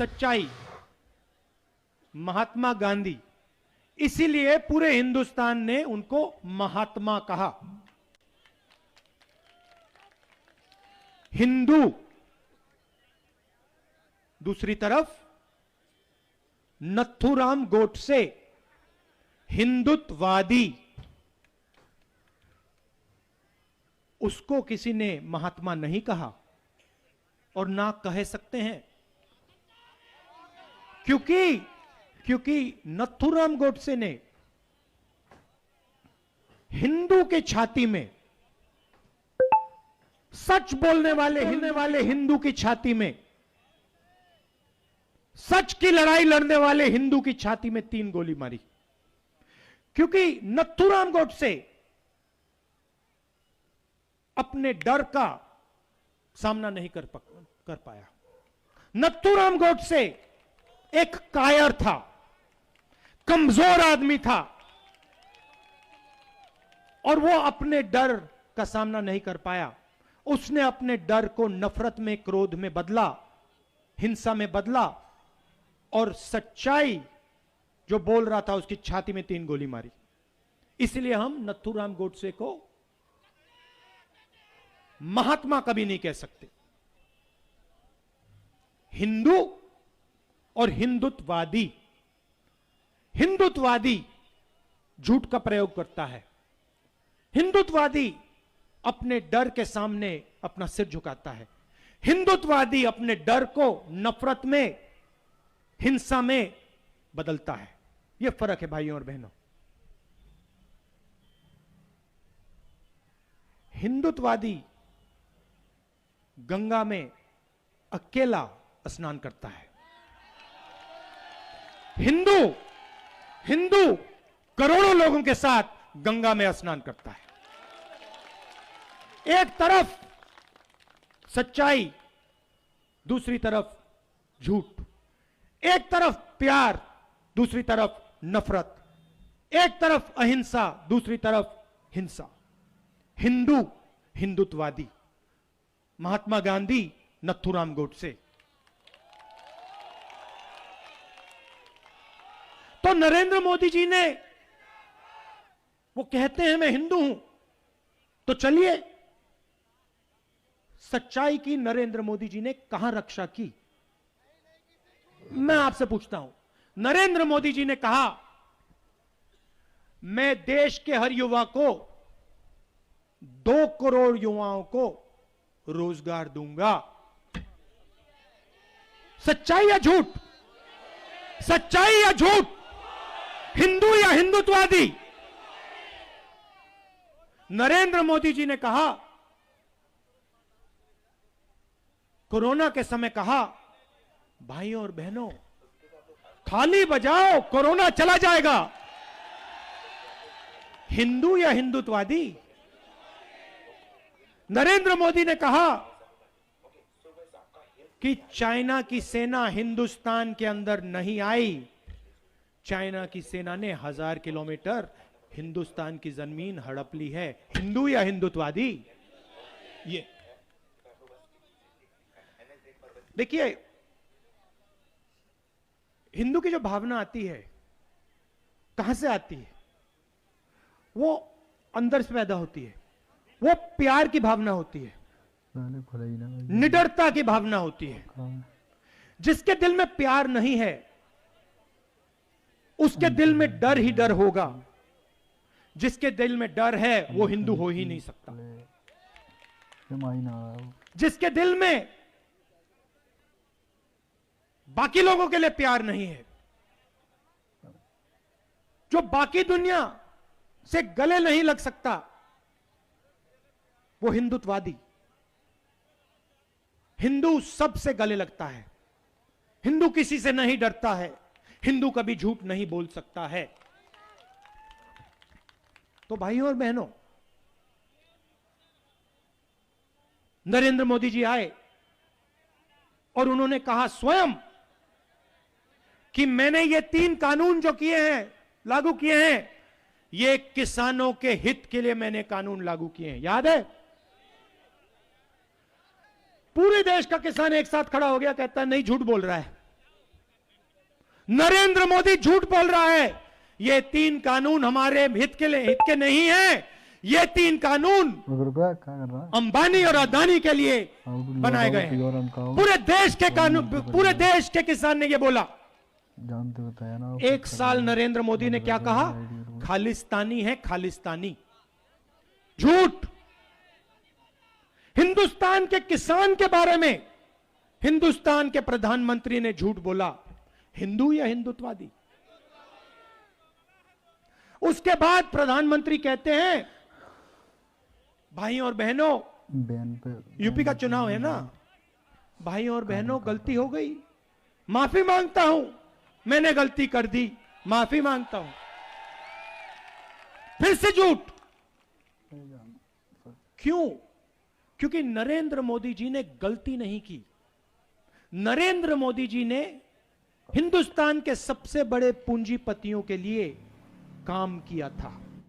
सच्चाई, महात्मा गांधी, इसीलिए पूरे हिंदुस्तान ने उनको महात्मा कहा। हिंदू, दूसरी तरफ नथुराम गोडसे हिंदुत्ववादी, उसको किसी ने महात्मा नहीं कहा और ना कह सकते हैं, क्योंकि नथुराम गोडसे ने हिंदू के छाती में, सच बोलने वाले हिंदू की छाती में, सच की लड़ाई लड़ने वाले हिंदू की छाती में 3 गोली मारी। क्योंकि नथुराम गोडसे अपने डर का सामना नहीं कर पाया। नथुराम गोडसे एक कायर था, कमजोर आदमी था, और वो अपने डर का सामना नहीं कर पाया। उसने अपने डर को नफरत में, क्रोध में बदला, हिंसा में बदला, और सच्चाई जो बोल रहा था उसकी छाती में 3 गोली मारी। इसलिए हम नथुराम गोडसे को महात्मा कभी नहीं कह सकते। हिंदू और हिंदुत्ववादी, हिंदुत्ववादी झूठ का प्रयोग करता है। हिंदुत्ववादी अपने डर के सामने अपना सिर झुकाता है। हिंदुत्ववादी अपने डर को नफरत में, हिंसा में बदलता है। यह फर्क है भाइयों और बहनों। हिंदुत्ववादी गंगा में अकेला स्नान करता है। हिंदू करोड़ों लोगों के साथ गंगा में स्नान करता है। एक तरफ सच्चाई, दूसरी तरफ झूठ। एक तरफ प्यार, दूसरी तरफ नफरत। एक तरफ अहिंसा, दूसरी तरफ हिंसा। हिंदू हिंदुत्ववादी, महात्मा गांधी, नथुराम गोडसे। तो नरेंद्र मोदी जी ने, वो कहते हैं मैं हिंदू हूं, तो चलिए सच्चाई की नरेंद्र मोदी जी ने कहां रक्षा की? मैं आपसे पूछता हूं। नरेंद्र मोदी जी ने कहा मैं देश के हर युवा को, 2 करोड़ युवाओं को रोजगार दूंगा। सच्चाई या झूठ? सच्चाई या झूठ? हिंदू या हिंदुत्ववादी? नरेंद्र मोदी जी ने कहा, कोरोना के समय कहा, भाइयों और बहनों थाली बजाओ, कोरोना चला जाएगा। हिंदू या हिंदुत्ववादी? नरेंद्र मोदी ने कहा कि चाइना की सेना हिंदुस्तान के अंदर नहीं आई। चाइना की सेना ने 1000 किलोमीटर हिंदुस्तान की जमीन हड़प ली है। हिंदू या हिंदुत्ववादी? ये देखिए, हिंदू की जो भावना आती है, कहां से आती है? वो अंदर से पैदा होती है। वो प्यार की भावना होती है, निडरता की भावना होती है। जिसके दिल में प्यार नहीं है, उसके दिल में डर ही डर होगा। जिसके दिल में डर है, वो हिंदू हो ही नहीं सकता। जिसके दिल में बाकी लोगों के लिए प्यार नहीं है, जो बाकी दुनिया से गले नहीं लग सकता, वो हिंदुत्ववादी। हिंदू सबसे गले लगता है। हिंदू किसी से नहीं डरता है। हिंदू कभी झूठ नहीं बोल सकता है। तो भाइयों और बहनों, नरेंद्र मोदी जी आए और उन्होंने कहा स्वयं कि मैंने ये 3 कानून जो किए हैं, लागू किए हैं, ये किसानों के हित के लिए मैंने कानून लागू किए हैं। याद है? पूरे देश का किसान एक साथ खड़ा हो गया, कहता है नहीं, झूठ बोल रहा है। नरेंद्र मोदी झूठ बोल रहा है। ये 3 कानून हमारे हित के नहीं है। ये 3 कानून अंबानी और अदानी के लिए बनाए गए हैं। पूरे देश के कानून, पूरे देश के किसान ने ये बोला। जानते बताया ना। 1 साल नरेंद्र मोदी ने क्या कहा? खालिस्तानी है, खालिस्तानी। झूठ। हिंदुस्तान के किसान के बारे में हिंदुस्तान के प्रधानमंत्री ने झूठ बोला। हिंदू या हिंदुत्ववादी? उसके बाद प्रधानमंत्री कहते हैं, भाई और बहनों, यूपी का चुनाव है ना, भाई और बहनों गलती हो गई, माफी मांगता हूं, मैंने गलती कर दी, माफी मांगता हूं। फिर से झूठ। क्यों? क्योंकि नरेंद्र मोदी जी ने गलती नहीं की। नरेंद्र मोदी जी ने हिंदुस्तान के सबसे बड़े पूंजीपतियों के लिए काम किया था।